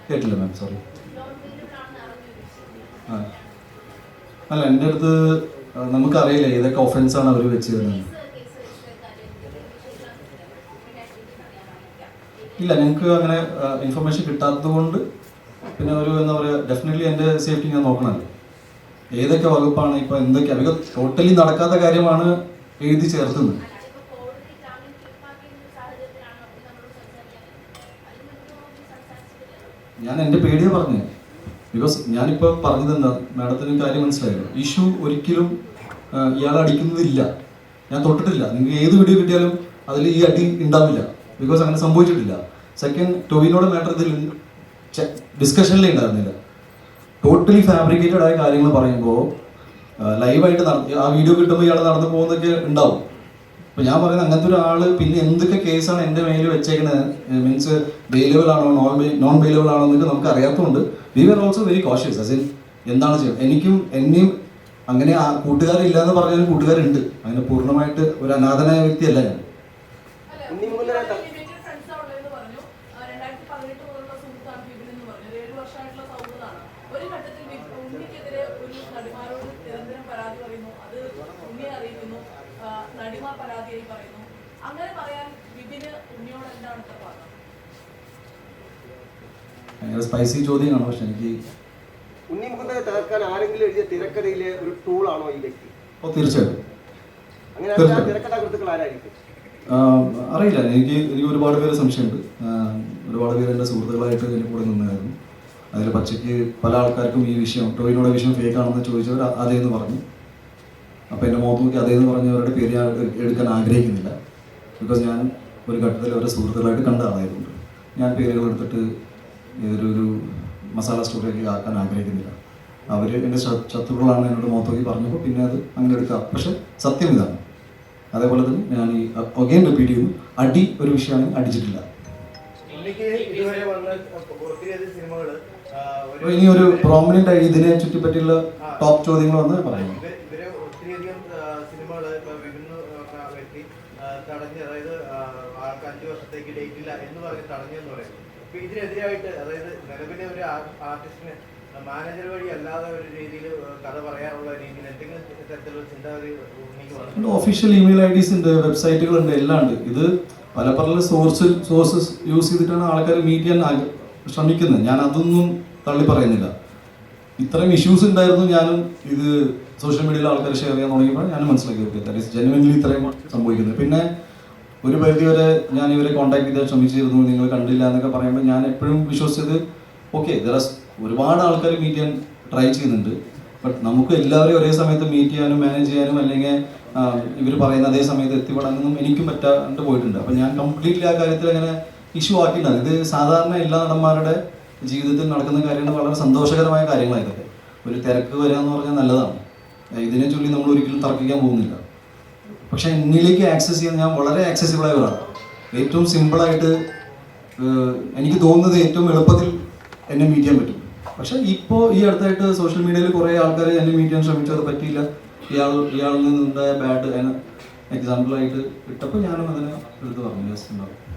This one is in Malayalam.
കേട്ടില്ല മാം, സോറി. ആ അല്ല, എൻ്റെ അടുത്ത് നമുക്കറിയില്ല ഏതൊക്കെ ഒഫൻസാണ് അവർ വെച്ച് തരുന്നത്. ഇല്ല, ഞങ്ങൾക്ക് അങ്ങനെ ഇൻഫർമേഷൻ കിട്ടാത്തത് കൊണ്ട് പിന്നെ ഒരു എന്താ പറയുക, ഡെഫിനറ്റ്ലി എൻ്റെ സേഫ്റ്റി ഞാൻ നോക്കണമല്ലോ. ഏതൊക്കെ വകുപ്പാണ് ഇപ്പോൾ എന്തൊക്കെ അധികം ടോട്ടലി നടക്കാത്ത കാര്യമാണ് എഴുതി ചേർത്തുന്നത്. ഞാൻ എൻ്റെ പേടിയെ പറഞ്ഞു. ബിക്കോസ് ഞാനിപ്പോൾ പറഞ്ഞത് എന്താ, മാഡത്തിന് കാര്യം മനസ്സിലായല്ലോ. ഇഷ്യൂ ഒരിക്കലും ഇയാളെ അടിക്കുന്നതില്ല, ഞാൻ തൊട്ടിട്ടില്ല. നിങ്ങൾക്ക് ഏത് വീഡിയോ കിട്ടിയാലും അതിൽ ഈ അടി ഉണ്ടാവില്ല, ബിക്കോസ് അങ്ങനെ സംഭവിച്ചിട്ടില്ല. സെക്കൻഡ്, ടൊവിനോടെ മാറ്റർ ഇതിൽ ഡിസ്കഷനിലേ ഉണ്ടായിരുന്നില്ല. ടോട്ടലി ഫാബ്രിക്കേറ്റഡ് ആയ കാര്യങ്ങൾ പറയുമ്പോൾ ലൈവായിട്ട് ആ വീഡിയോ കിട്ടുമ്പോൾ ഇയാൾ നടന്നു പോകുന്നതൊക്കെ ഉണ്ടാവും. അപ്പോൾ ഞാൻ പറയുന്നത് അങ്ങനത്തെ ഒരാൾ പിന്നെ എന്തൊക്കെ കേസാണ് എൻ്റെ മേലിൽ വെച്ചേക്കുന്നത്, മീൻസ് ബെയിലബിൾ ആണോ നോൺ ബെയിലബിൾ ആണോ എന്നൊക്കെ നമുക്ക് അറിയാത്തതുകൊണ്ട് we are also very cautious. അസിൻ എന്താണ് ചെയ്യുന്നത്, എന്നെയും അങ്ങനെ ആ കൂട്ടുകാരില്ല എന്ന് പറഞ്ഞാലും കൂട്ടുകാരുണ്ട്. അതിന് പൂർണ്ണമായിട്ട് ഒരു അനാഥനായ വ്യക്തിയല്ല ഞാൻ. ഭയങ്കര സ്പൈസി ചോദ്യമാണ്. പക്ഷെ എനിക്ക് തീർച്ചയായിട്ടും അറിയില്ല. എനിക്ക് ഒരുപാട് പേര് സംശയമുണ്ട്. ഒരുപാട് പേര് എൻ്റെ സുഹൃത്തുക്കളായിട്ട് എൻ്റെ കൂടെ നിന്നായിരുന്നു. അതിൽ പച്ചയ്ക്ക് പല ആൾക്കാർക്കും ഈ വിഷയം, ടോവിനോടെ വിഷയം ഫേക്ക് ആണെന്ന് ചോദിച്ചവർ അതേന്ന് പറഞ്ഞു. അപ്പോൾ എൻ്റെ മുഖത്ത് നോക്കി അതേന്ന് പറഞ്ഞവരുടെ പേര് ഞാൻ എടുക്കാൻ ആഗ്രഹിക്കുന്നില്ല. ബിക്കോസ് ഞാൻ ഒരു ഘട്ടത്തിൽ അവരുടെ സുഹൃത്തുക്കളായിട്ട് കണ്ട ആളായതുകൊണ്ട് ഞാൻ പേരുകൾ എടുത്തിട്ട് ഒരു മസാല സ്റ്റോറിയൊക്കെ ആക്കാൻ ആഗ്രഹിക്കുന്നില്ല. അവർ എൻ്റെ ശത്രുക്കളാണ് എന്നോട് മുഖത്ത് നോക്കി പറഞ്ഞപ്പോൾ പിന്നെ അത് അങ്ങനെ എടുക്കാം. പക്ഷെ സത്യം ഇതാണ്. അതേപോലെ തന്നെ ഞാൻ ഈ ഒഗെയിൻ റിപ്പീറ്റ് ചെയ്യുന്നു, അടി ഒരു വിഷയമാണ്, അടിച്ചിട്ടില്ല. ഇനി ഒരു പ്രോമിനന്റ് ആയി ഇതിനെ ചുറ്റിപ്പറ്റിയുള്ള ടോപ്പ് ചോദ്യങ്ങൾ വന്ന് പറയുന്നു. അതായത് ആൾക്ക് 5 വർഷത്തേക്ക് ഡേറ്റ് ഇല്ല എന്ന് പറഞ്ഞ് തടഞ്ഞെന്ന് പറയുന്നത്. അപ്പൊ ഇതിനെതിരായിട്ട്, അതായത് നിലവിലെ ഒരു ആർട്ടിസ്റ്റിന് മാനേജർ വഴി അല്ലാതെ ഒരു രീതിയിൽ കഥ പറയാനുള്ള രീതിയിൽ എന്തെങ്കിലും തരത്തിലുള്ള ചിന്താഗതി ഒഫീഷ്യൽ ഇമെയിൽ IDs ഉണ്ട്, വെബ്സൈറ്റുകളുണ്ട്, എല്ലാം ഉണ്ട്. ഇത് പല പല സോഴ്സസ് യൂസ് ചെയ്തിട്ടാണ് ആൾക്കാർ മീറ്റ് ചെയ്യാൻ ശ്രമിക്കുന്നത്. ഞാൻ അതൊന്നും തള്ളി പറയുന്നില്ല. ഇത്രയും ഇഷ്യൂസ് ഉണ്ടായിരുന്നു. ഞാനും ഇത് സോഷ്യൽ മീഡിയയിൽ ആൾക്കാർ ഷെയർ ചെയ്യാൻ തുടങ്ങിയപ്പോൾ ഞാൻ മനസ്സിലാക്കി, ഓക്കെ, ദാറ്റ് ഈസ് ജെനുവിൻലി ഇത്രയും സംഭവിക്കുന്നത്. പിന്നെ ഒരു പരിധി വരെ ഞാൻ ഇവരെ കോൺടാക്ട് ചെയ്താൽ ശ്രമിച്ചിരുന്നു, നിങ്ങൾ കണ്ടില്ല എന്നൊക്കെ പറയുമ്പോൾ ഞാൻ എപ്പോഴും വിശ്വസിച്ചത്, ഓക്കെ, ഒരുപാട് ആൾക്കാർ മീറ്റ് ചെയ്യാൻ ട്രൈ ചെയ്യുന്നുണ്ട്. ബട്ട് നമുക്ക് എല്ലാവരെയും ഒരേ സമയത്ത് മീറ്റ് ചെയ്യാനും മാനേജ് ചെയ്യാനും അല്ലെങ്കിൽ ഇവർ പറയുന്ന അതേ സമയത്ത് എത്തിപ്പെടാനൊന്നും എനിക്കും പറ്റാണ്ട് പോയിട്ടുണ്ട്. അപ്പോൾ ഞാൻ കംപ്ലീറ്റ്ലി ആ കാര്യത്തിൽ അങ്ങനെ ഇഷ്യൂ ആക്കിയിട്ടാണ്. ഇത് സാധാരണ എല്ലാ നടന്മാരുടെ ജീവിതത്തിൽ നടക്കുന്ന കാര്യങ്ങൾ, വളരെ സന്തോഷകരമായ കാര്യങ്ങളായിട്ടൊക്കെ. ഒരു തിരക്ക് വരിക എന്ന് പറഞ്ഞാൽ നല്ലതാണ്. ഇതിനെ ചൊല്ലി നമ്മൾ ഒരിക്കലും തർക്കിക്കാൻ പോകുന്നില്ല. പക്ഷെ എന്നിലേക്ക് ആക്സസ് ചെയ്യാൻ ഞാൻ വളരെ ആക്സസിബിളായ ഒരാളാണ്. ഏറ്റവും സിമ്പിളായിട്ട് എനിക്ക് തോന്നുന്നത് ഏറ്റവും എളുപ്പത്തിൽ എന്നെ മീറ്റ് ചെയ്യാൻ പറ്റും. പക്ഷെ ഇപ്പോൾ ഈ അടുത്തായിട്ട് സോഷ്യൽ മീഡിയയിൽ കുറേ ആൾക്കാർ എന്നെ മീറ്റ് ചെയ്യാൻ ശ്രമിച്ചു, അത് പറ്റിയില്ല. ഇയാളിൽ നിന്നുണ്ടായ ബാഡ് എക്സാമ്പിളായിട്ട് ഇട്ടപ്പോൾ ഞാനും അതിനെ എടുത്ത് പറഞ്ഞു.